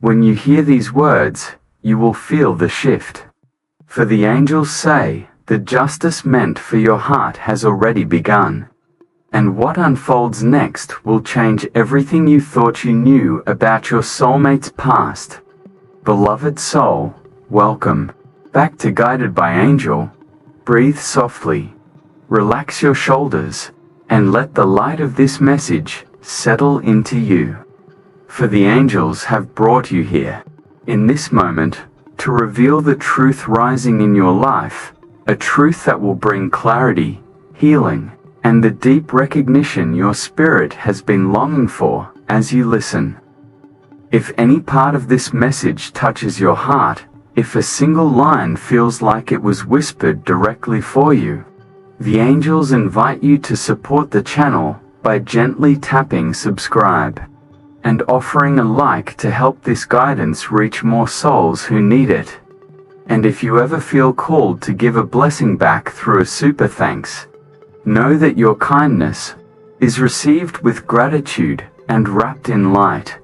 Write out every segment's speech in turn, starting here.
When you hear these words, you will feel the shift. For the angels say, the justice meant for your heart has already begun. And what unfolds next will change everything you thought you knew about your soulmate's past. Beloved soul, welcome back to Guided by Angel. Breathe softly, relax your shoulders, and let the light of this message settle into you. For the angels have brought you here, in this moment, to reveal the truth rising in your life, a truth that will bring clarity, healing, and the deep recognition your spirit has been longing for as you listen. If any part of this message touches your heart, if a single line feels like it was whispered directly for you, the angels invite you to support the channel by gently tapping subscribe and offering a like to help this guidance reach more souls who need it. And if you ever feel called to give a blessing back through a super thanks, know that your kindness is received with gratitude and wrapped in light.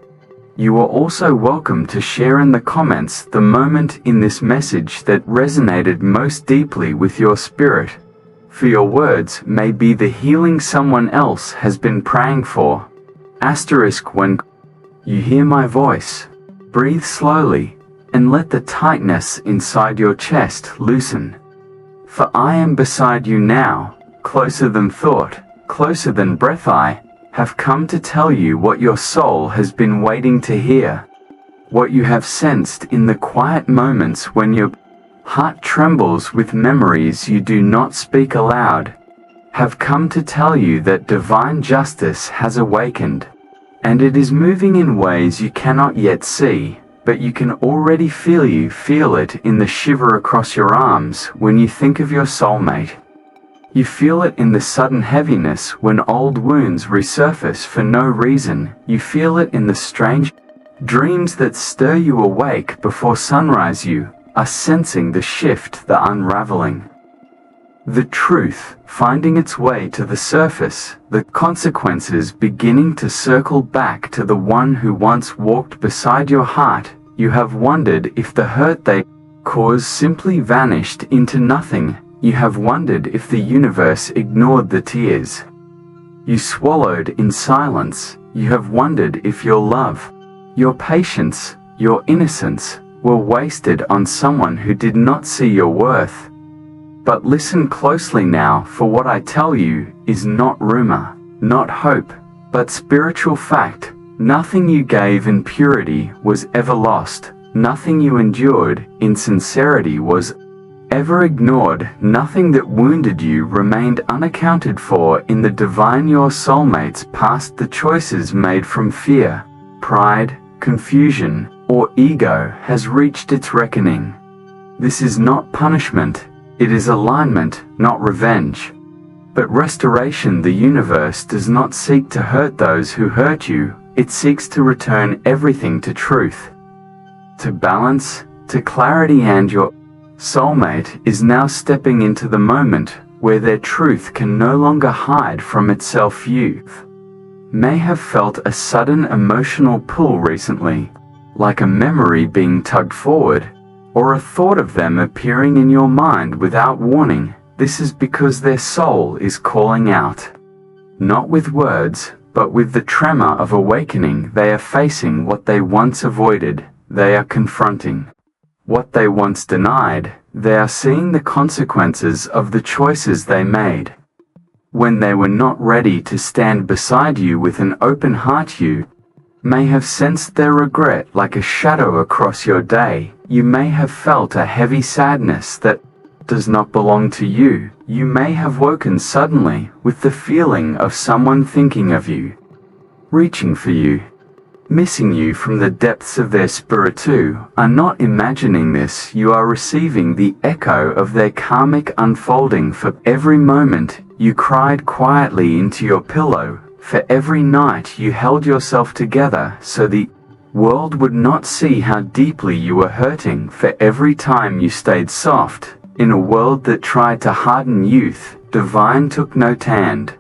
You are also welcome to share in the comments the moment in this message that resonated most deeply with your spirit, for your words may be the healing someone else has been praying for. When you hear my voice, breathe slowly and let the tightness inside your chest loosen. For I am beside you now, closer than thought, closer than breath. I have come to tell you what your soul has been waiting to hear. What you have sensed in the quiet moments when your heart trembles with memories you do not speak aloud. Have come to tell you that divine justice has awakened. And it is moving in ways you cannot yet see, but you can already feel it in the shiver across your arms when you think of your soulmate. You feel it in the sudden heaviness when old wounds resurface for no reason. You feel it in the strange dreams that stir you awake before sunrise. You are sensing the shift, the unraveling. The truth finding its way to the surface, the consequences beginning to circle back to the one who once walked beside your heart. You have wondered if the hurt they caused simply vanished into nothing. You have wondered if the universe ignored the tears you swallowed in silence. You have wondered if your love, your patience, your innocence were wasted on someone who did not see your worth. But listen closely now, for what I tell you is not rumor, not hope, but spiritual fact. Nothing you gave in purity was ever lost. Nothing you endured in sincerity was ever ignored. Nothing that wounded you remained unaccounted for in the divine. Your soulmate's past, the choices made from fear, pride, confusion, or ego, has reached its reckoning. This is not punishment. It is alignment, not revenge, but restoration. The universe does not seek to hurt those who hurt you. It seeks to return everything to truth, to balance, to clarity. And your soulmate is now stepping into the moment where their truth can no longer hide from itself. You may have felt a sudden emotional pull recently, like a memory being tugged forward, or a thought of them appearing in your mind without warning. This is because their soul is calling out, not with words, but with the tremor of awakening. They are facing what they once avoided. They are confronting what they once denied. They are seeing the consequences of the choices they made when they were not ready to stand beside you with an open heart. You may have sensed their regret like a shadow across your day. You may have felt a heavy sadness that does not belong to you. You may have woken suddenly with the feeling of someone thinking of you, reaching for you, missing you from the depths of their spirit. Too are not imagining this. You are receiving the echo of their karmic unfolding. For every moment you cried quietly into your pillow, for every night you held yourself together so the world would not see how deeply you were hurting, for every time you stayed soft in a world that tried to harden youth, divine took no hand.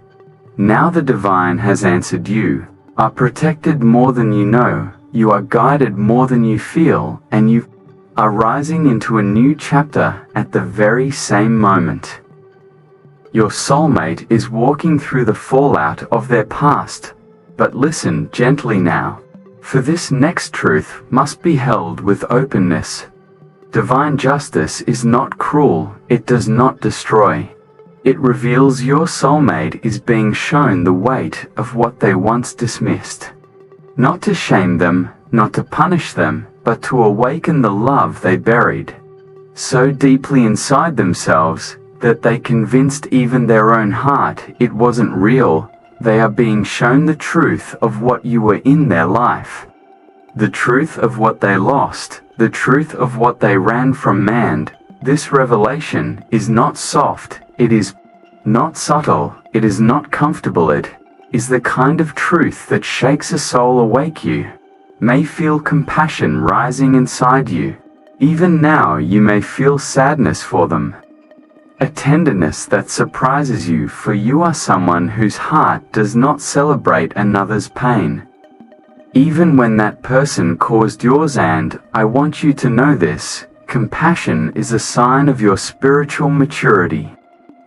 Now the divine has answered. You are protected more than you know. You are guided more than you feel, and you are rising into a new chapter at the very same moment. Your soulmate is walking through the fallout of their past, but listen gently now, for this next truth must be held with openness. Divine justice is not cruel, it does not destroy. It reveals your soulmate is being shown the weight of what they once dismissed. Not to shame them, not to punish them, but to awaken the love they buried so deeply inside themselves that they convinced even their own heart it wasn't real. They are being shown the truth of what you were in their life. The truth of what they lost, the truth of what they ran from. And this revelation is not soft, it is not subtle, it is not comfortable, it is the kind of truth that shakes a soul awake. You may feel compassion rising inside you. Even now you may feel sadness for them. A tenderness that surprises you, for you are someone whose heart does not celebrate another's pain, even when that person caused yours. And I want you to know this: compassion is a sign of your spiritual maturity,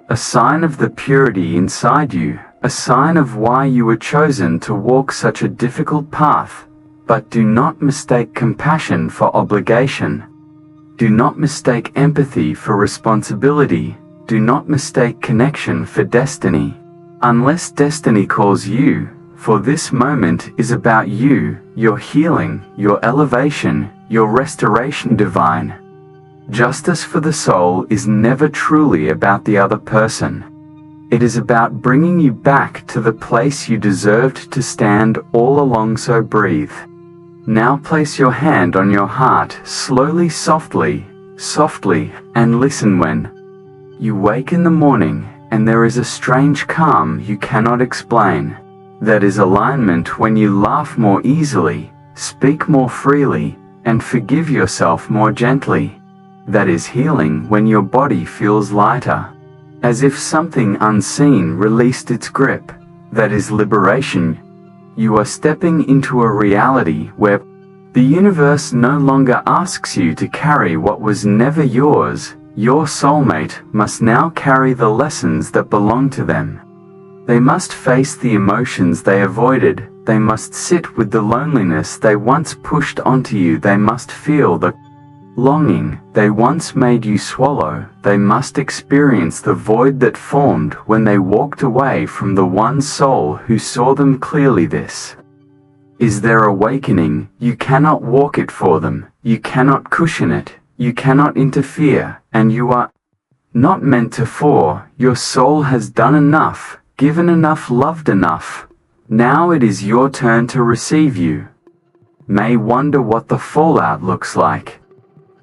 a sign of the purity inside you, a sign of why you were chosen to walk such a difficult path. But do not mistake compassion for obligation. Do not mistake empathy for responsibility. Do not mistake connection for destiny. Unless destiny calls you, for this moment is about you, your healing, your elevation, your restoration. Divine justice for the soul is never truly about the other person. It is about bringing you back to the place you deserved to stand all along. So breathe. Now place your hand on your heart, slowly, softly, and listen. When you wake in the morning, and there is a strange calm you cannot explain. That is alignment. When you laugh more easily, speak more freely, and forgive yourself more gently. That is healing. When your body feels lighter, as if something unseen released its grip. That is liberation. You are stepping into a reality where the universe no longer asks you to carry what was never yours. Your soulmate must now carry the lessons that belong to them. They must face the emotions they avoided. They must sit with the loneliness they once pushed onto you. They must feel the longing they once made you swallow. They must experience the void that formed when they walked away from the one soul who saw them clearly. This is their awakening. You cannot walk it for them. You cannot cushion it. You cannot interfere, and you are not meant to. For your soul has done enough, given enough, loved enough. Now it is your turn to receive. You may wonder what the fallout looks like,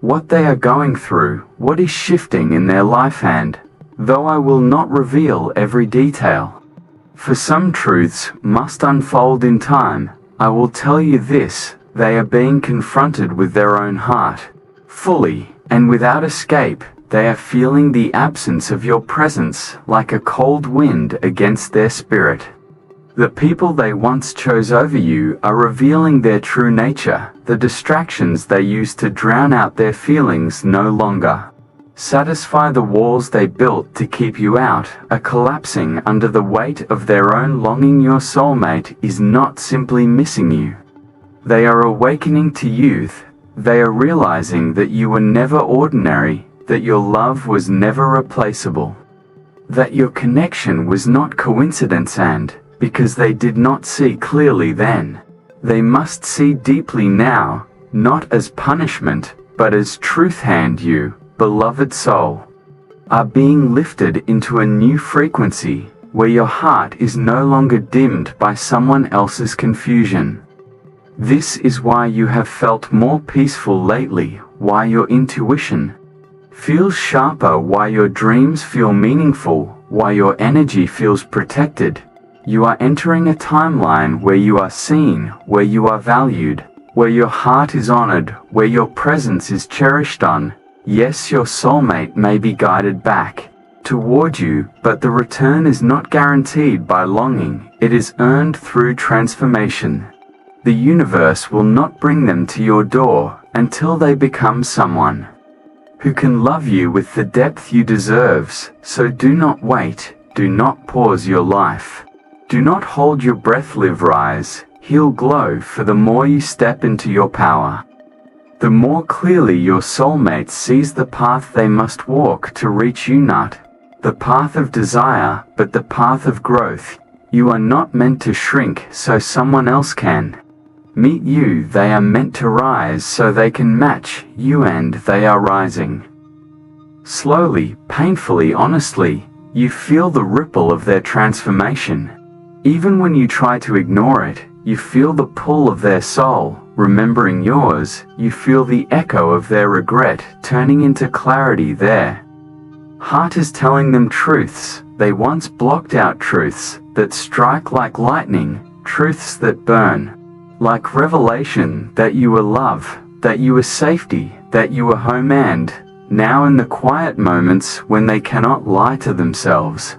what they are going through, what is shifting in their life. And though I will not reveal every detail, for some truths must unfold in time, I will tell you this: they are being confronted with their own heart, fully, and without escape. They are feeling the absence of your presence like a cold wind against their spirit. The people they once chose over you are revealing their true nature. The distractions they used to drown out their feelings no longer satisfy. The walls they built to keep you out are collapsing under the weight of their own longing. Your soulmate is not simply missing you. They are awakening to youth. They are realizing that you were never ordinary, that your love was never replaceable, that your connection was not coincidence. And because they did not see clearly then, they must see deeply now, not as punishment, but as truth. And you, beloved soul, are being lifted into a new frequency, where your heart is no longer dimmed by someone else's confusion. This is why you have felt more peaceful lately, why your intuition feels sharper, why your dreams feel meaningful, why your energy feels protected. You are entering a timeline where you are seen, where you are valued, where your heart is honored, where your presence is cherished. On. Yes, your soulmate may be guided back toward you, but the return is not guaranteed by longing. It is earned through transformation. The universe will not bring them to your door until they become someone who can love you with the depth you deserve. So do not wait, do not pause your life. Do not hold your breath, live, rise, heal, glow, for the more you step into your power, the more clearly your soulmate sees the path they must walk to reach you, not the path of desire, but the path of growth. You are not meant to shrink so someone else can meet you. They are meant to rise so they can match you, and they are rising. Slowly, painfully, honestly, you feel the ripple of their transformation. Even when you try to ignore it, you feel the pull of their soul remembering yours. You feel the echo of their regret turning into clarity. Their heart is telling them truths they once blocked out, truths that strike like lightning, truths that burn like revelation, that you are love, that you are safety, that you are home. And now, in the quiet moments when they cannot lie to themselves,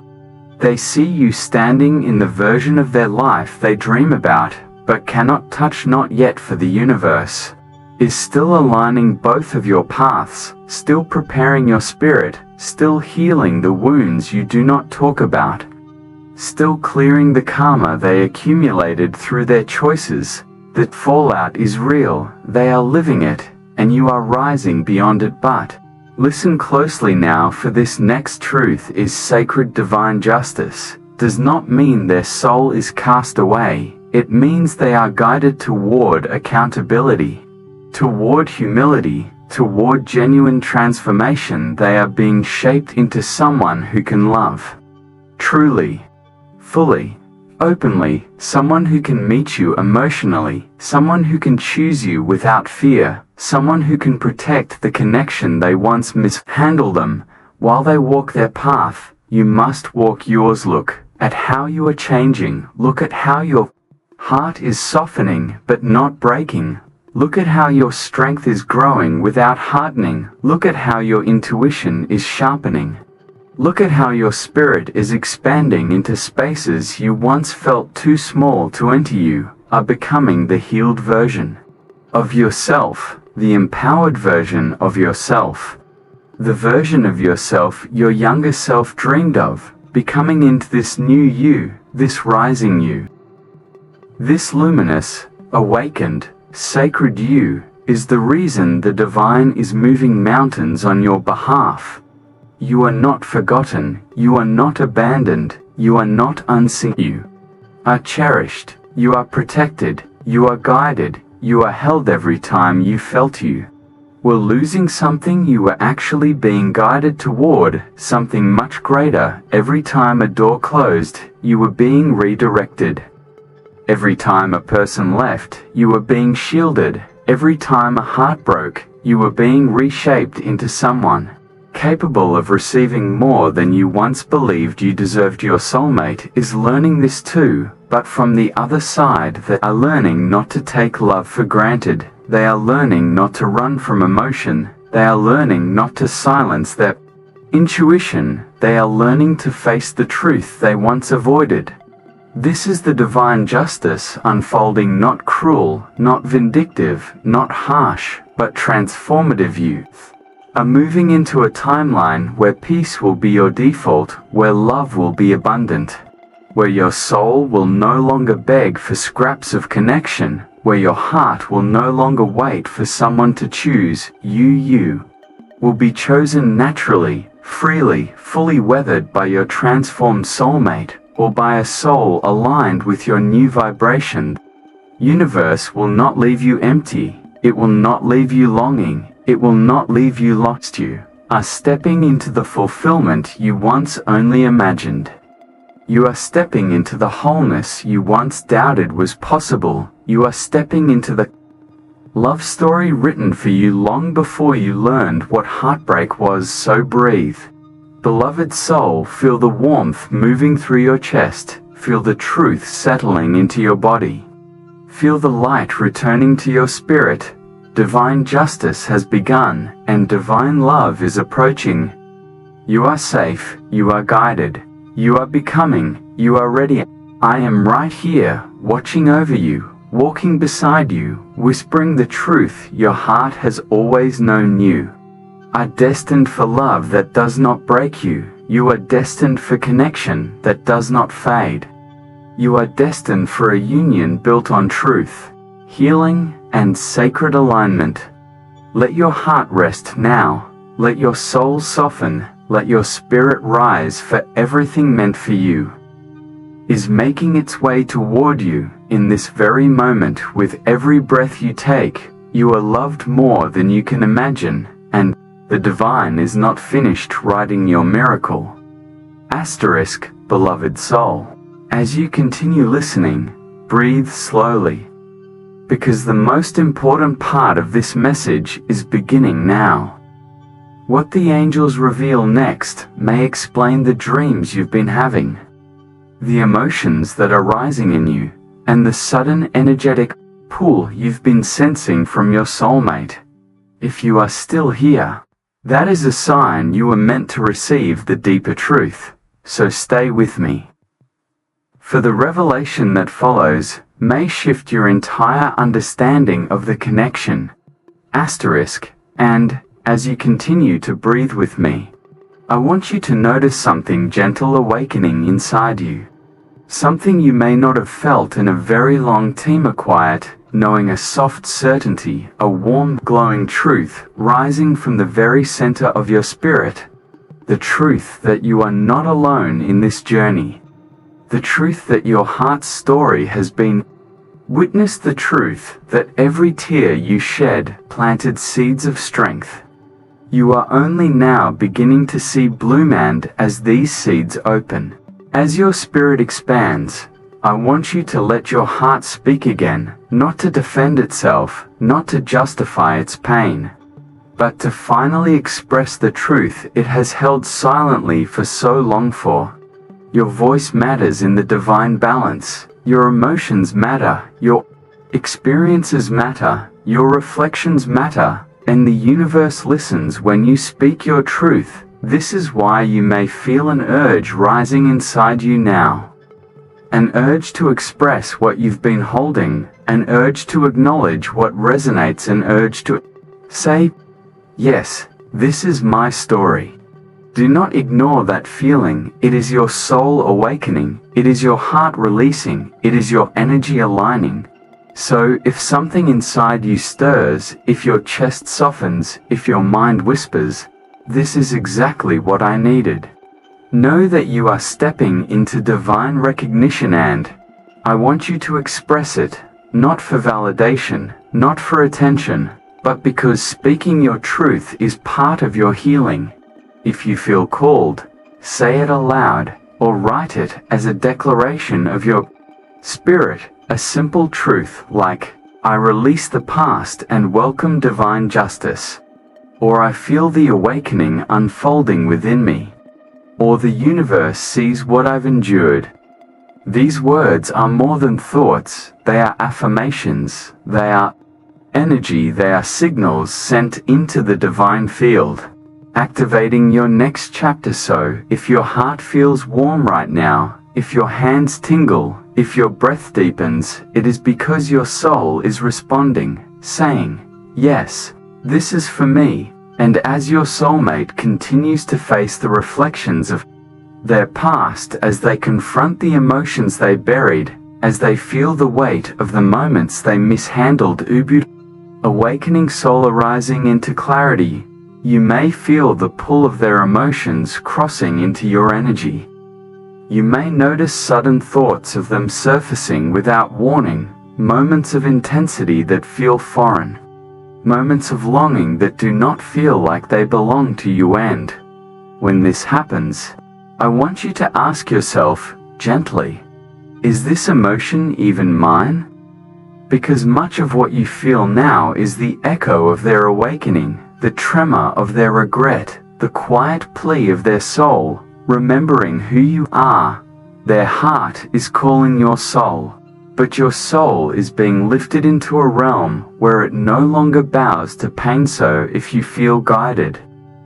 they see you standing in the version of their life they dream about but cannot touch. Not yet, for the universe is still aligning both of your paths, still preparing your spirit, still healing the wounds you do not talk about, still clearing the karma they accumulated through their choices. That fallout is real, they are living it, and you are rising beyond it. But listen closely now, for this next truth is sacred. Divine justice does not mean their soul is cast away. It means they are guided toward accountability, toward humility, toward genuine transformation. They are being shaped into someone who can love truly, fully, openly, someone who can meet you emotionally, someone who can choose you without fear, someone who can protect the connection they once mishandled them. While they walk their path, you must walk yours. Look at how you are changing. Look at how your heart is softening but not breaking. Look at how your strength is growing without hardening. Look at how your intuition is sharpening. Look at how your spirit is expanding into spaces you once felt too small to enter. You are becoming the healed version of yourself, the empowered version of yourself, the version of yourself your younger self dreamed of, becoming into this new you, this rising you. This luminous, awakened, sacred you is the reason the divine is moving mountains on your behalf. You are not forgotten, you are not abandoned, you are not unseen. You are cherished, you are protected, you are guided, you are held. Every time you felt you were losing something, you were actually being guided toward something much greater. Every time a door closed, you were being redirected. Every time a person left, you were being shielded. Every time a heart broke, you were being reshaped into someone capable of receiving more than you once believed you deserved. Your soulmate is learning this too, but from the other side. They are learning not to take love for granted. They are learning not to run from emotion. They are learning not to silence their intuition. They are learning to face the truth they once avoided. This is the divine justice unfolding, not cruel, not vindictive, not harsh, but transformative. You are moving into a timeline where peace will be your default, where love will be abundant, where your soul will no longer beg for scraps of connection, where your heart will no longer wait for someone to choose you. You will be chosen naturally, freely, fully, weathered by your transformed soulmate, or by a soul aligned with your new vibration. Universe will not leave you empty. It will not leave you longing. It will not leave you lost. You are stepping into the fulfillment you once only imagined. You are stepping into the wholeness you once doubted was possible. You are stepping into the love story written for you long before you learned what heartbreak was. So breathe. Beloved soul, feel the warmth moving through your chest. Feel the truth settling into your body. Feel the light returning to your spirit. Divine justice has begun, and divine love is approaching. You are safe, you are guided, you are becoming, you are ready. I am right here, watching over you, walking beside you, whispering the truth your heart has always known you are destined for love that does not break you. You are destined for connection that does not fade. You are destined for a union built on truth, healing, and sacred alignment. Let your heart rest now. Let your soul soften. Let your spirit rise, for everything meant for you is making its way toward you in this very moment. With every breath you take, you are loved more than you can imagine, and the divine is not finished writing your miracle. Asterisk, beloved soul. As you continue listening, breathe slowly, because the most important part of this message is beginning now. What the angels reveal next may explain the dreams you've been having, the emotions that are rising in you, and the sudden energetic pull you've been sensing from your soulmate. If you are still here, that is a sign you were meant to receive the deeper truth, so stay with me. For the revelation that follows may shift your entire understanding of the connection. Asterisk, and, as you continue to breathe with me, I want you to notice something gentle awakening inside you. Something you may not have felt in a very long time. A quiet, knowing, a soft certainty, a warm, glowing truth rising from the very center of your spirit. The truth that you are not alone in this journey. The truth that your heart's story has been. Witness the truth that every tear you shed planted seeds of strength. You are only now beginning to see bloom, and as these seeds open, as your spirit expands, I want you to let your heart speak again, not to defend itself, not to justify its pain, but to finally express the truth it has held silently for so long for. Your voice matters in the divine balance. Your emotions matter. Your experiences matter. Your reflections matter. And the universe listens when you speak your truth. This is why you may feel an urge rising inside you now. An urge to express what you've been holding, an urge to acknowledge what resonates, an urge to say, yes, this is my story. Do not ignore that feeling. It is your soul awakening. It is your heart releasing. It is your energy aligning. So, if something inside you stirs, if your chest softens, if your mind whispers, this is exactly what I needed. Know that you are stepping into divine recognition, and I want you to express it, not for validation, not for attention, but because speaking your truth is part of your healing. If you feel called, say it aloud, or write it as a declaration of your spirit, a simple truth like, I release the past and welcome divine justice. Or I feel the awakening unfolding within me. Or the universe sees what I've endured. These words are more than thoughts. They are affirmations. They are energy. They are signals sent into the divine field, activating your next chapter. So, if your heart feels warm right now, if your hands tingle, if your breath deepens, it is because your soul is responding, saying, yes, this is for me. And as your soulmate continues to face the reflections of their past, as they confront the emotions they buried, as they feel the weight of the moments they mishandled, awakening soul arising into clarity, you may feel the pull of their emotions crossing into your energy. You may notice sudden thoughts of them surfacing without warning, moments of intensity that feel foreign. Moments of longing that do not feel like they belong to you, and when this happens, I want you to ask yourself, gently, is this emotion even mine? Because much of what you feel now is the echo of their awakening, the tremor of their regret, the quiet plea of their soul, remembering who you are. Their heart is calling your soul. But your soul is being lifted into a realm where it no longer bows to pain. So if you feel guided,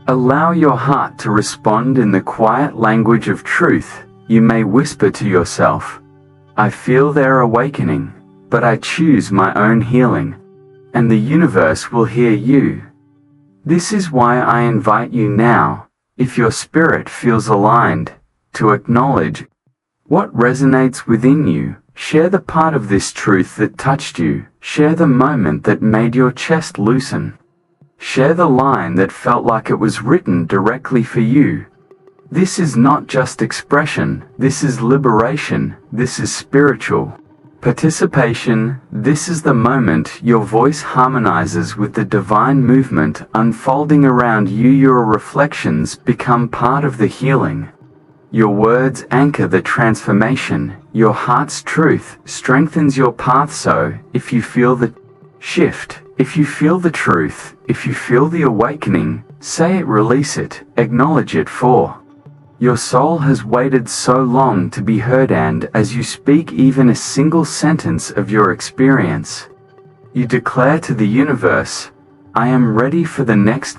allow your heart to respond in the quiet language of truth. You may whisper to yourself, I feel their awakening. but I choose my own healing, and the universe will hear you. This is why I invite you now, if your spirit feels aligned, to acknowledge what resonates within you. Share the part of this truth that touched you. Share the moment that made your chest loosen. Share the line that felt like it was written directly for you. This is not just expression, this is liberation, this is spiritual participation. This is the moment your voice harmonizes with the divine movement unfolding around you. Your reflections become part of the healing. Your words anchor the transformation. Your heart's truth strengthens your path. So, if you feel the shift, if you feel the truth, if you feel the awakening, say it, release it, acknowledge it, for your soul has waited so long to be heard. And as you speak even a single sentence of your experience, you declare to the universe, I am ready for the next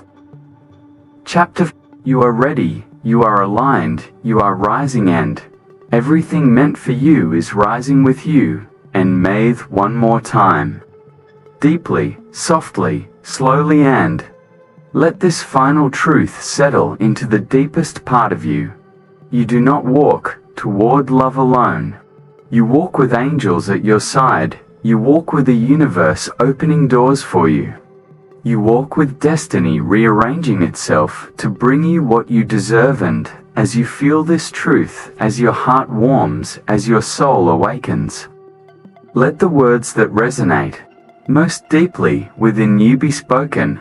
chapter. You are ready, you are aligned, you are rising, and everything meant for you is rising with you. And breathe one more time. Deeply, softly, slowly, and let this final truth settle into the deepest part of you. You do not walk toward love alone. You walk with angels at your side. You walk with the universe opening doors for you. You walk with destiny rearranging itself to bring you what you deserve. And as you feel this truth, as your heart warms, as your soul awakens, let the words that resonate most deeply within you be spoken,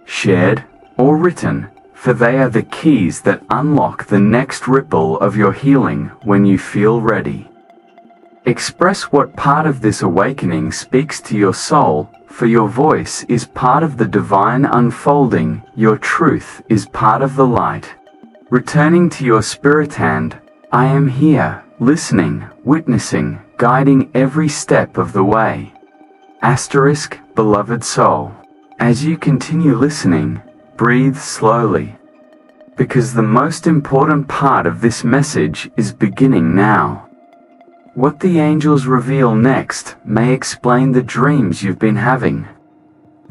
shared, or written, for they are the keys that unlock the next ripple of your healing. When you feel ready, express what part of this awakening speaks to your soul, for your voice is part of the divine unfolding. Your truth is part of the light returning to your spirit. And I am here, listening, witnessing, guiding every step of the way. Asterisk, beloved soul. As you continue listening, breathe slowly, because the most important part of this message is beginning now. What the angels reveal next may explain the dreams you've been having,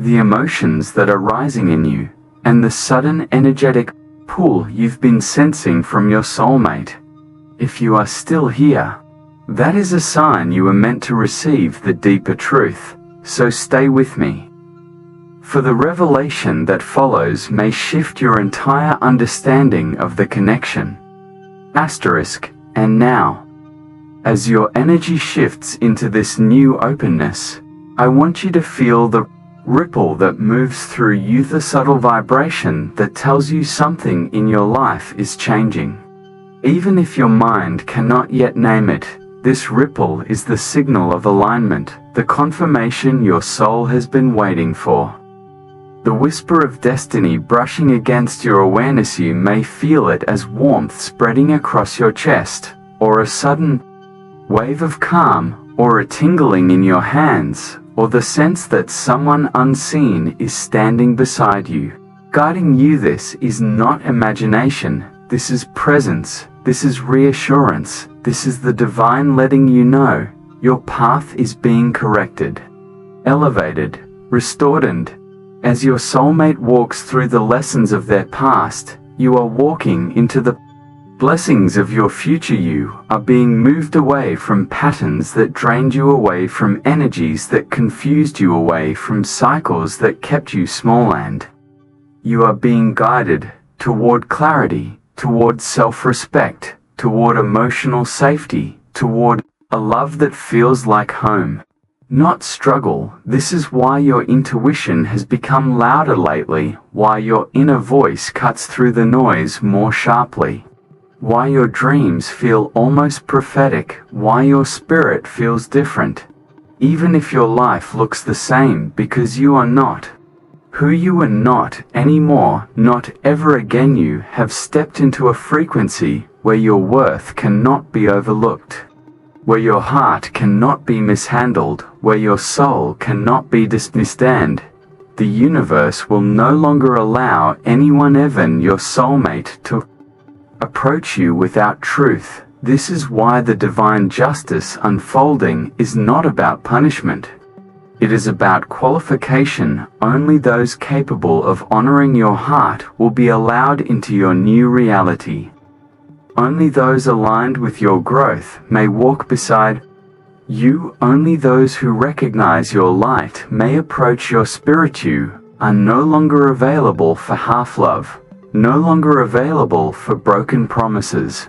the emotions that are rising in you, and the sudden energetic pull you've been sensing from your soulmate. If you are still here, that is a sign you were meant to receive the deeper truth, so stay with me. For the revelation that follows may shift your entire understanding of the connection. Asterisk, and now, as your energy shifts into this new openness, I want you to feel the ripple that moves through you, the subtle vibration that tells you something in your life is changing. Even if your mind cannot yet name it, this ripple is the signal of alignment, the confirmation your soul has been waiting for. The whisper of destiny brushing against your awareness. You may feel it as warmth spreading across your chest, or a sudden wave of calm, or a tingling in your hands, or the sense that someone unseen is standing beside you, guiding you. This is not imagination, this is presence, this is reassurance, this is the divine letting you know your path is being corrected, elevated, restored. And as your soulmate walks through the lessons of their past, you are walking into the blessings of your future. You are being moved away from patterns that drained you, away from energies that confused you, away from cycles that kept you small, and you are being guided toward clarity, toward self-respect, toward emotional safety, toward a love that feels like home, not struggle. This is why your intuition has become louder lately, why your inner voice cuts through the noise more sharply, why your dreams feel almost prophetic, why your spirit feels different, even if your life looks the same, because you are not who you were not anymore, not ever again. You have stepped into a frequency where your worth cannot be overlooked, where your heart cannot be mishandled, where your soul cannot be dismissed, and the universe will no longer allow anyone, even your soulmate, to approach you without truth. This is why the divine justice unfolding is not about punishment. It is about qualification. Only those capable of honoring your heart will be allowed into your new reality. Only those aligned with your growth may walk beside you. Only those who recognize your light may approach your spirit. You are no longer available for half-love, no longer available for broken promises,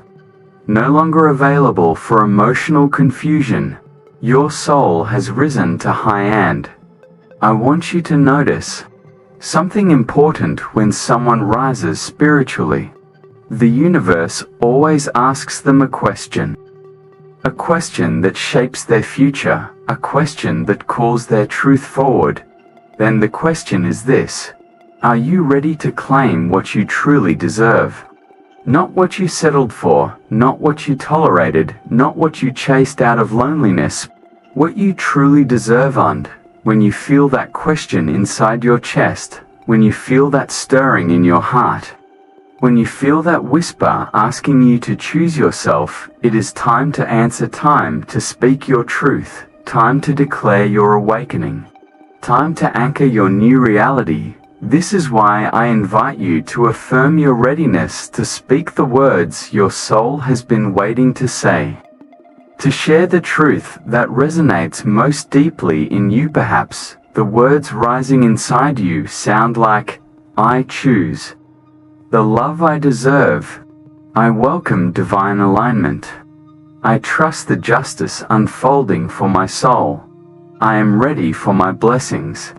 no longer available for emotional confusion. Your soul has risen to high end. I want you to notice something important when someone rises spiritually. The universe always asks them a question that shapes their future, a question that calls their truth forward. Then the question is this: are you ready to claim what you truly deserve? Not what you settled for, not what you tolerated, not what you chased out of loneliness, what you truly deserve. And when you feel that question inside your chest, when you feel that stirring in your heart, when you feel that whisper asking you to choose yourself, it is time to answer, time to speak your truth, time to declare your awakening, time to anchor your new reality. This is why I invite you to affirm your readiness to speak the words your soul has been waiting to say, to share the truth that resonates most deeply in you. Perhaps the words rising inside you sound like, I choose the love I deserve. I welcome divine alignment. I trust the justice unfolding for my soul. I am ready for my blessings.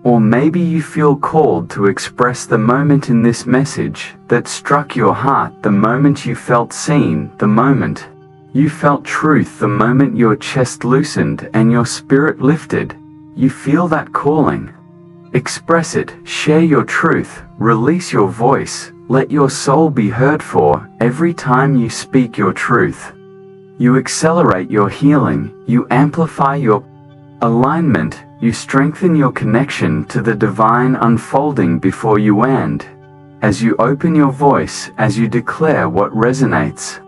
Or maybe you feel called to express the moment in this message that struck your heart, the moment you felt seen, the moment you felt truth, the moment your chest loosened and your spirit lifted. You feel that calling. Express it, share your truth, release your voice, let your soul be heard. For every time you speak your truth, you accelerate your healing, you amplify your alignment, you strengthen your connection to the divine unfolding before you. And as you open your voice, as you declare what resonates,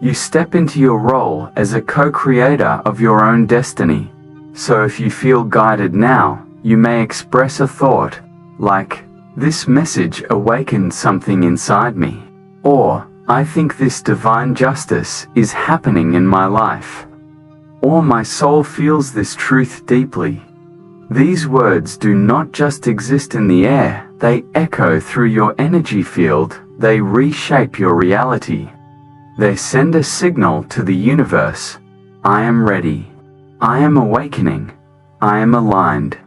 you step into your role as a co-creator of your own destiny. So if you feel guided now, you may express a thought like, this message awakened something inside me, or I think this divine justice is happening in my life, or my soul feels this truth deeply. These words do not just exist in the air, they echo through your energy field, they reshape your reality. They send a signal to the universe: I am ready, I am awakening, I am aligned.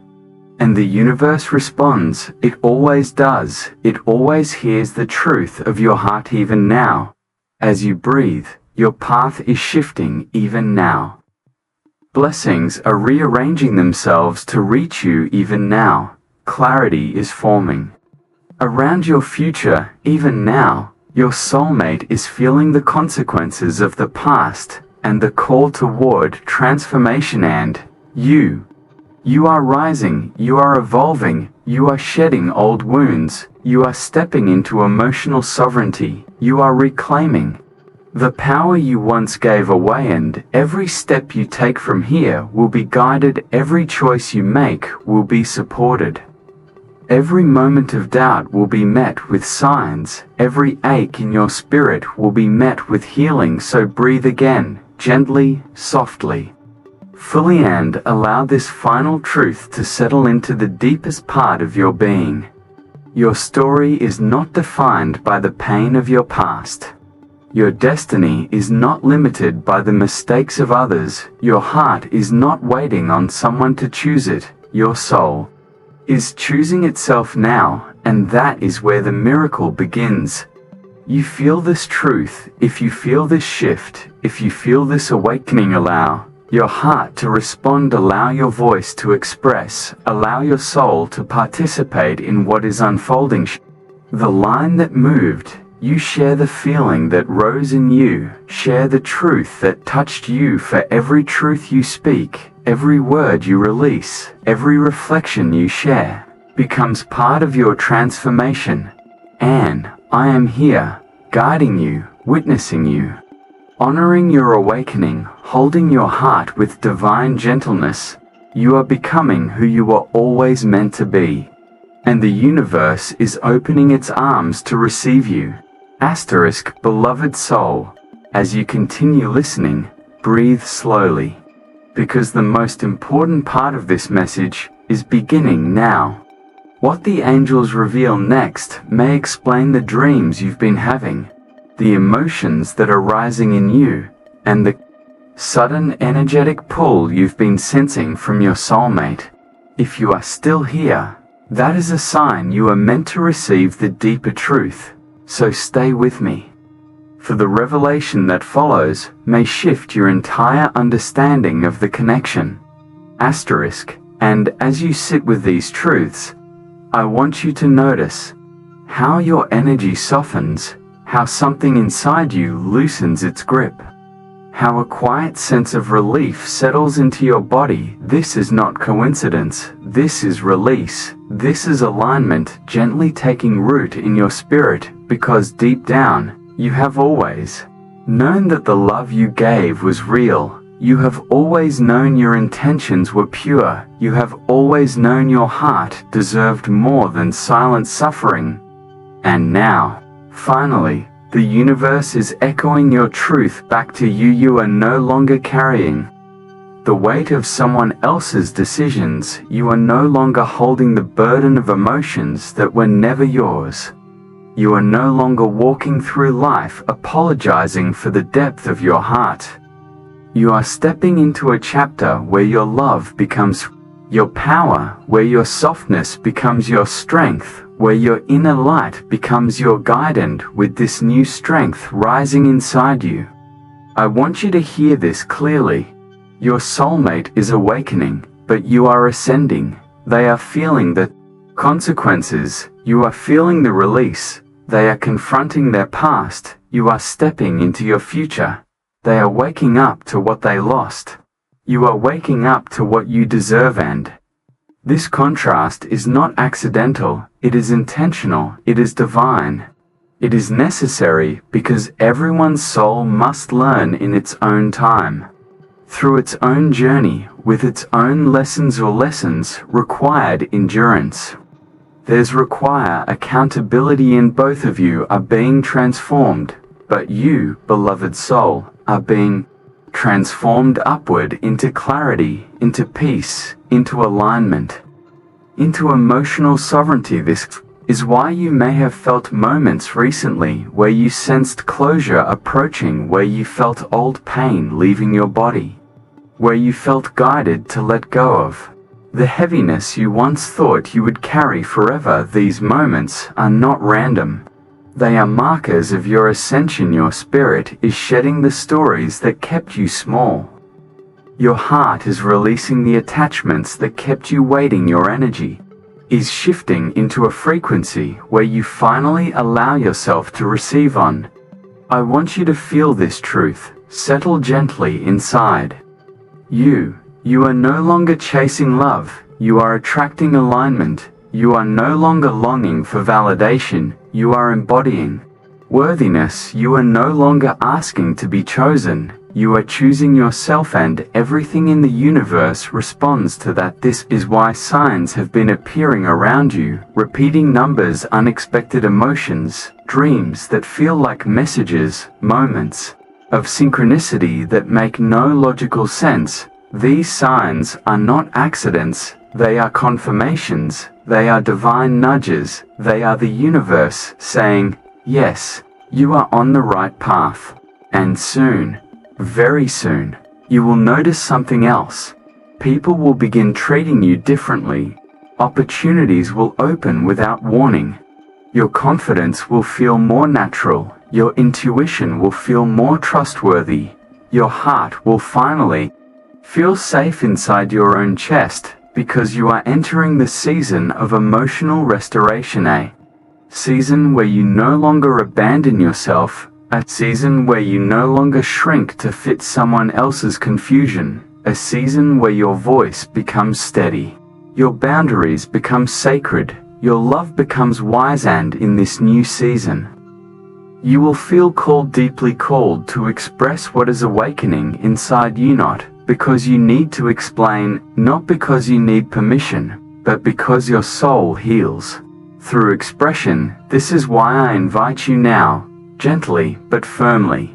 And the universe responds. It always does. It always hears the truth of your heart. Even now, as you breathe, your path is shifting. Even now, blessings are rearranging themselves to reach you. Even now, clarity is forming around your future. Even now, your soulmate is feeling the consequences of the past and the call toward transformation. And you are rising, you are evolving, you are shedding old wounds, you are stepping into emotional sovereignty, you are reclaiming the power you once gave away. And every step you take from here will be guided, every choice you make will be supported. Every moment of doubt will be met with signs, every ache in your spirit will be met with healing. So breathe again, gently, softly, fully, and allow this final truth to settle into the deepest part of your being. Your story is not defined by the pain of your past. Your destiny is not limited by the mistakes of others. Your heart is not waiting on someone to choose it. Your soul is choosing itself now, and that is where the miracle begins. You feel this truth. If you feel this shift, if you feel this awakening, allow your heart to respond, allow your voice to express, allow your soul to participate in what is unfolding. The line that moved you, share the feeling that rose in you, share the truth that touched you. For every truth you speak, every word you release, every reflection you share, becomes part of your transformation. And I am here, guiding you, witnessing you. Honoring your awakening, holding your heart with divine gentleness, you are becoming who you were always meant to be. And the universe is opening its arms to receive you. Asterisk, beloved soul, as you continue listening, breathe slowly. Because the most important part of this message is beginning now. What the angels reveal next may explain the dreams you've been having, the emotions that are rising in you, and the sudden energetic pull you've been sensing from your soulmate. If you are still here, that is a sign you are meant to receive the deeper truth, so stay with me. For the revelation that follows may shift your entire understanding of the connection. Asterisk, and as you sit with these truths, I want you to notice how your energy softens, how something inside you loosens its grip, how a quiet sense of relief settles into your body. This is not coincidence, this is release, this is alignment gently taking root in your spirit, because deep down, you have always known that the love you gave was real. You have always known your intentions were pure. You have always known your heart deserved more than silent suffering. And now, finally, the universe is echoing your truth back to you. You are no longer carrying the weight of someone else's decisions. You are no longer holding the burden of emotions that were never yours. You are no longer walking through life apologizing for the depth of your heart. You are stepping into a chapter where your love becomes your power, where your softness becomes your strength, where your inner light becomes your guide. And with this new strength rising inside you, I want you to hear this clearly. Your soulmate is awakening, but you are ascending. They are feeling the consequences. You are feeling the release. They are confronting their past. You are stepping into your future. They are waking up to what they lost. You are waking up to what you deserve. And this contrast is not accidental, it is intentional, it is divine. It is necessary because everyone's soul must learn in its own time, through its own journey, with its own lessons required endurance. There's require accountability, and both of you are being transformed, but you, beloved soul, are being transformed upward into clarity, into peace, into alignment, into emotional sovereignty. This is why you may have felt moments recently where you sensed closure approaching, where you felt old pain leaving your body, where you felt guided to let go of the heaviness you once thought you would carry forever. These moments are not random. They are markers of your ascension. Your spirit is shedding the stories that kept you small. Your heart is releasing the attachments that kept you waiting. Your energy is shifting into a frequency where you finally allow yourself to receive on. I want you to feel this truth settle gently inside. You are no longer chasing love. You are attracting alignment. You are no longer longing for validation. You are embodying worthiness. You are no longer asking to be chosen. You are choosing yourself, and everything in the universe responds to that. This is why signs have been appearing around you, repeating numbers, unexpected emotions, dreams that feel like messages, moments of synchronicity that make no logical sense. These signs are not accidents, they are confirmations, they are divine nudges, they are the universe saying, yes, you are on the right path. And soon, very soon, you will notice something else. People will begin treating you differently. Opportunities will open without warning. Your confidence will feel more natural. Your intuition will feel more trustworthy. Your heart will finally feel safe inside your own chest, because you are entering the season of emotional restoration, a season where you no longer abandon yourself, a season where you no longer shrink to fit someone else's confusion, a season where your voice becomes steady, your boundaries become sacred, your love becomes wise. And in this new season, You will feel called, deeply called, to express what is awakening inside you, not because you need to explain, not because you need permission, but because your soul heals through expression. This is why I invite you now, gently but firmly,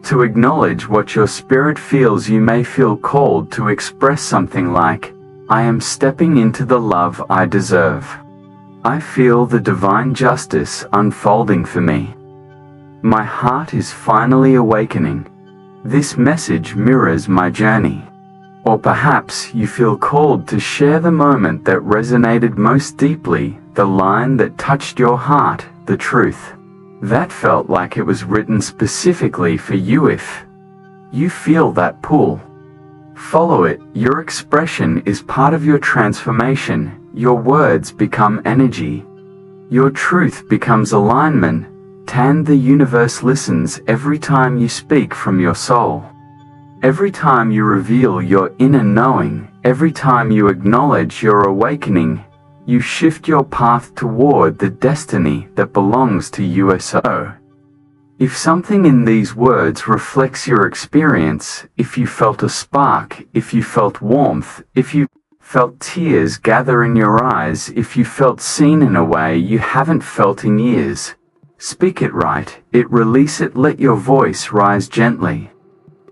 to acknowledge what your spirit feels. You may feel called to express something like, I am stepping into the love I deserve. I feel the divine justice unfolding for me. My heart is finally awakening. This message mirrors my journey. Or perhaps you feel called to share the moment that resonated most deeply, the line that touched your heart, the truth that felt like it was written specifically for you. If you feel that pull, follow it. Your expression is part of your transformation. Your words become energy. Your truth becomes alignment. And the universe listens every time you speak from your soul. Every time you reveal your inner knowing, every time you acknowledge your awakening, you shift your path toward the destiny that belongs to you. So, if something in these words reflects your experience, if you felt a spark, if you felt warmth, if you felt tears gather in your eyes, if you felt seen in a way you haven't felt in years, speak it, write it, release it, let your voice rise gently.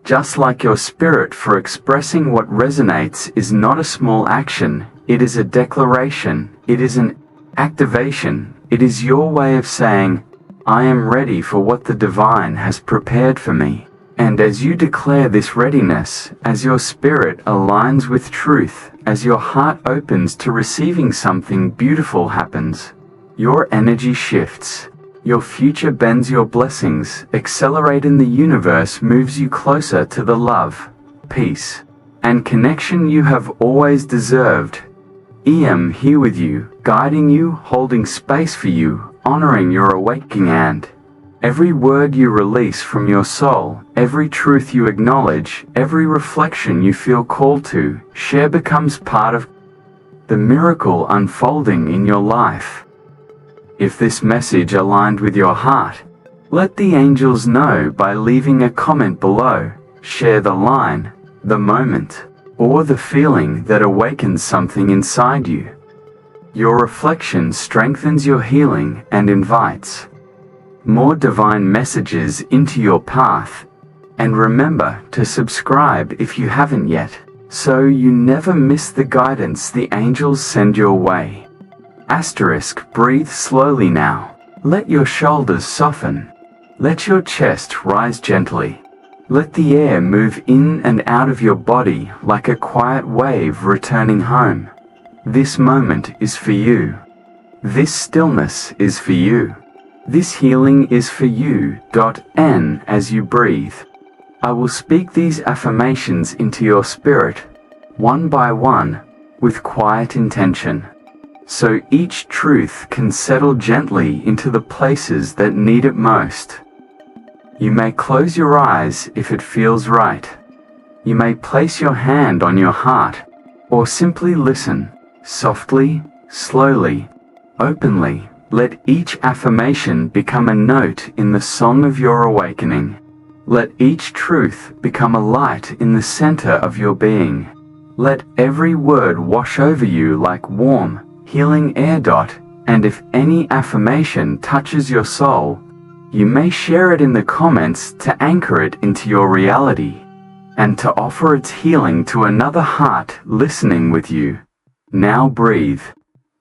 Just like your spirit, for expressing what resonates is not a small action, it is a declaration, it is an activation, it is your way of saying, I am ready for what the divine has prepared for me. And as you declare this readiness, as your spirit aligns with truth, as your heart opens to receiving, something beautiful happens. Your energy shifts. Your future bends, your blessings accelerate, and the universe moves you closer to the love, peace, and connection you have always deserved. I am here with you, guiding you, holding space for you, honoring your awakening, and every word you release from your soul, every truth you acknowledge, every reflection you feel called to share becomes part of the miracle unfolding in your life. If this message aligned with your heart, let the angels know by leaving a comment below. Share the line, the moment, or the feeling that awakens something inside you. Your reflection strengthens your healing and invites more divine messages into your path. And remember to subscribe if you haven't yet, so you never miss the guidance the angels send your way. Asterisk, breathe slowly now. Let your shoulders soften. Let your chest rise gently. Let the air move in and out of your body like a quiet wave returning home. This moment is for you. This stillness is for you. This healing is for you. And as you breathe, I will speak these affirmations into your spirit, one by one, with quiet intention, so each truth can settle gently into the places that need it most. You may close your eyes if it feels right. You may place your hand on your heart, or simply listen, softly, slowly, openly. Let each affirmation become a note in the song of your awakening. Let each truth become a light in the center of your being. Let every word wash over you like warm, healing air. And if any affirmation touches your soul, you may share it in the comments to anchor it into your reality, and to offer its healing to another heart listening with you. Now breathe,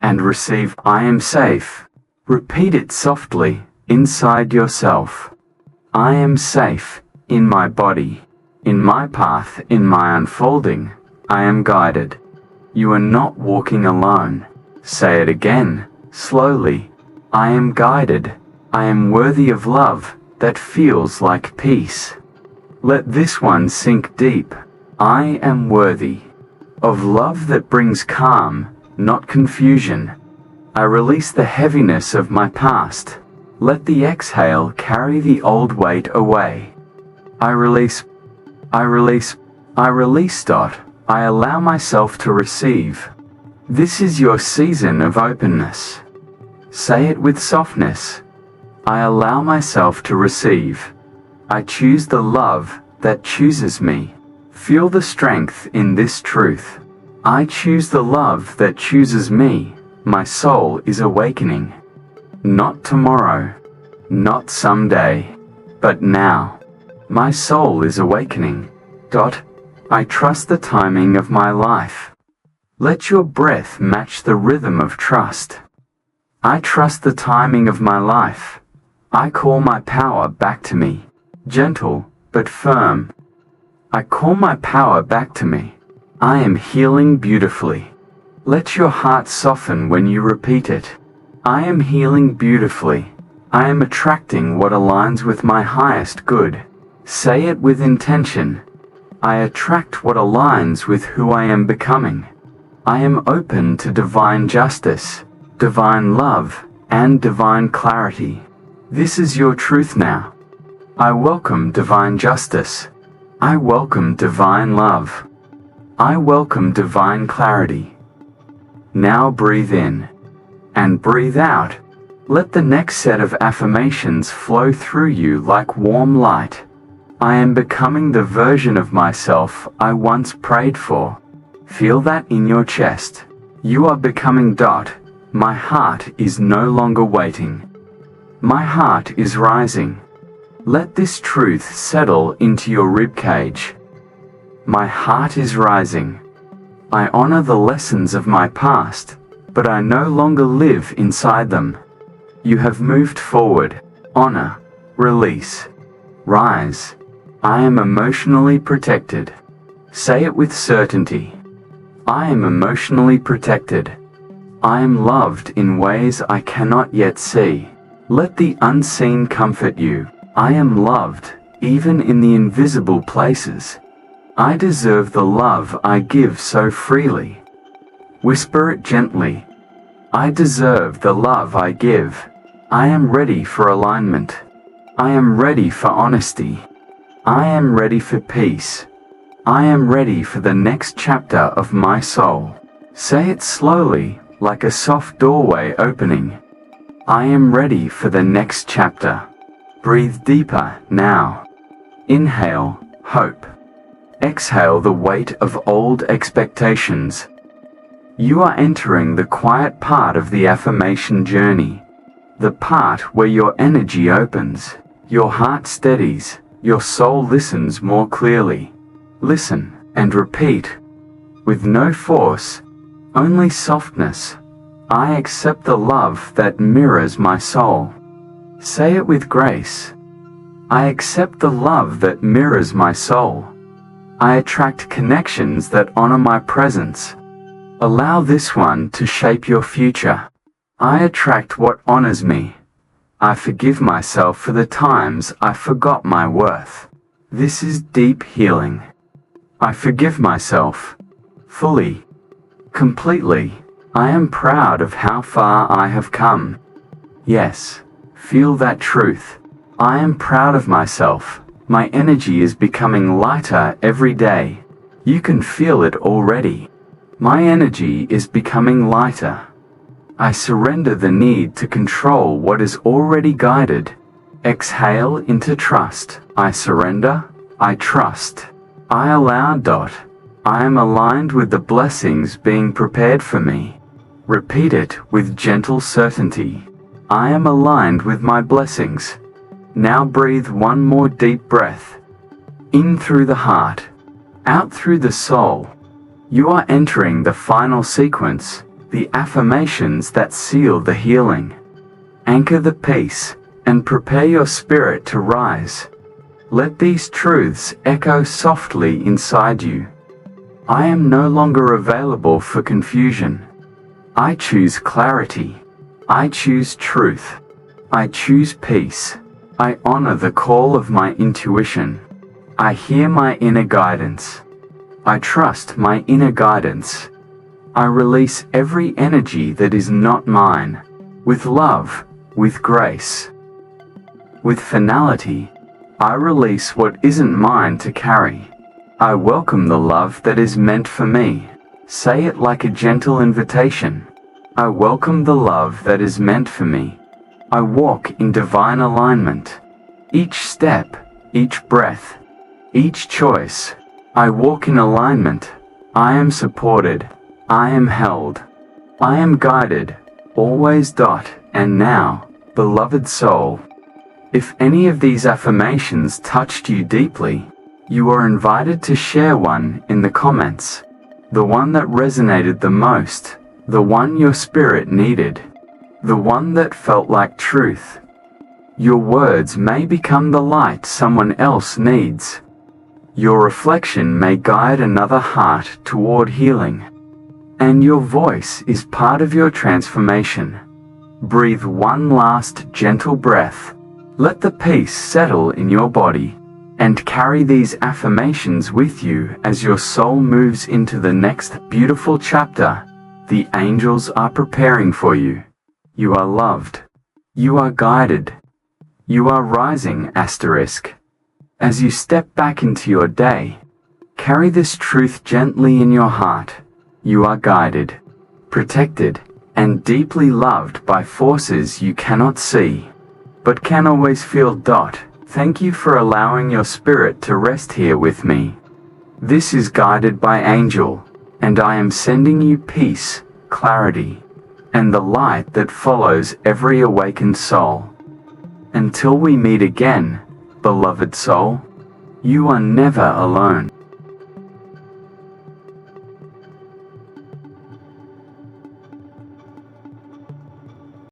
and receive. I am safe. Repeat it softly, inside yourself. I am safe, in my body, in my path, in my unfolding. I am guided. You are not walking alone. Say it again, slowly. I am guided. I am worthy of love that feels like peace. Let this one sink deep. I am worthy of love that brings calm, not confusion. I release the heaviness of my past. Let the exhale carry the old weight away. I release. I allow myself to receive. This is your season of openness. Say it with softness. I allow myself to receive. I choose the love that chooses me. Feel the strength in this truth. I choose the love that chooses me. My soul is awakening. Not tomorrow, not someday, but now. My soul is awakening. I trust the timing of my life. Let your breath match the rhythm of trust. I trust the timing of my life. I call my power back to me. Gentle, but firm. I call my power back to me. I am healing beautifully. Let your heart soften when you repeat it. I am healing beautifully. I am attracting what aligns with my highest good. Say it with intention. I attract what aligns with who I am becoming. I am open to divine justice, divine love, and divine clarity. This is your truth now. I welcome divine justice. I welcome divine love. I welcome divine clarity. Now breathe in and breathe out. Let the next set of affirmations flow through you like warm light. I am becoming the version of myself I once prayed for. Feel that in your chest. You are becoming. My heart is no longer waiting. My heart is rising. Let this truth settle into your ribcage. My heart is rising. I honor the lessons of my past, but I no longer live inside them. You have moved forward. Honor. Release. Rise. I am emotionally protected. Say it with certainty. I am emotionally protected. I am loved in ways I cannot yet see. Let the unseen comfort you. I am loved, even in the invisible places. I deserve the love I give so freely. Whisper it gently. I deserve the love I give. I am ready for alignment. I am ready for honesty. I am ready for peace. I am ready for the next chapter of my soul. Say it slowly, like a soft doorway opening. I am ready for the next chapter. Breathe deeper now. Inhale, hope. Exhale the weight of old expectations. You are entering the quiet part of the affirmation journey. The part where your energy opens, your heart steadies, your soul listens more clearly. Listen and repeat. With no force, only softness. I accept the love that mirrors my soul. Say it with grace. I accept the love that mirrors my soul. I attract connections that honor my presence. Allow this one to shape your future. I attract what honors me. I forgive myself for the times I forgot my worth. This is deep healing. I forgive myself. Fully. Completely. I am proud of how far I have come. Yes, feel that truth. I am proud of myself. My energy is becoming lighter every day. You can feel it already. My energy is becoming lighter. I surrender the need to control what is already guided. Exhale into trust. I surrender. I trust. I allow. I am aligned with the blessings being prepared for me. Repeat it with gentle certainty. I am aligned with my blessings. Now breathe one more deep breath. In through the heart, out through the soul. You are entering the final sequence, the affirmations that seal the healing. Anchor the peace, and prepare your spirit to rise. Let these truths echo softly inside you. I am no longer available for confusion. I choose clarity. I choose truth. I choose peace. I honor the call of my intuition. I hear my inner guidance. I trust my inner guidance. I release every energy that is not mine, with love, with grace. With finality, I release what isn't mine to carry. I welcome the love that is meant for me. Say it like a gentle invitation. I welcome the love that is meant for me. I walk in divine alignment. Each step, each breath, each choice, I walk in alignment. I am supported. I am held. I am guided. Always. And now, beloved soul, if any of these affirmations touched you deeply, you are invited to share one in the comments. The one that resonated the most, the one your spirit needed, the one that felt like truth. Your words may become the light someone else needs. Your reflection may guide another heart toward healing. And your voice is part of your transformation. Breathe one last gentle breath. Let the peace settle in your body, and carry these affirmations with you as your soul moves into the next beautiful chapter. The angels are preparing for you. You are loved. You are guided. You are rising. As you step back into your day, carry this truth gently in your heart. You are guided, protected, and deeply loved by forces you cannot see, but can always feel. Thank you for allowing your spirit to rest here with me. This is Guided by Angel, and I am sending you peace, clarity, and the light that follows every awakened soul. Until we meet again, beloved soul, you are never alone.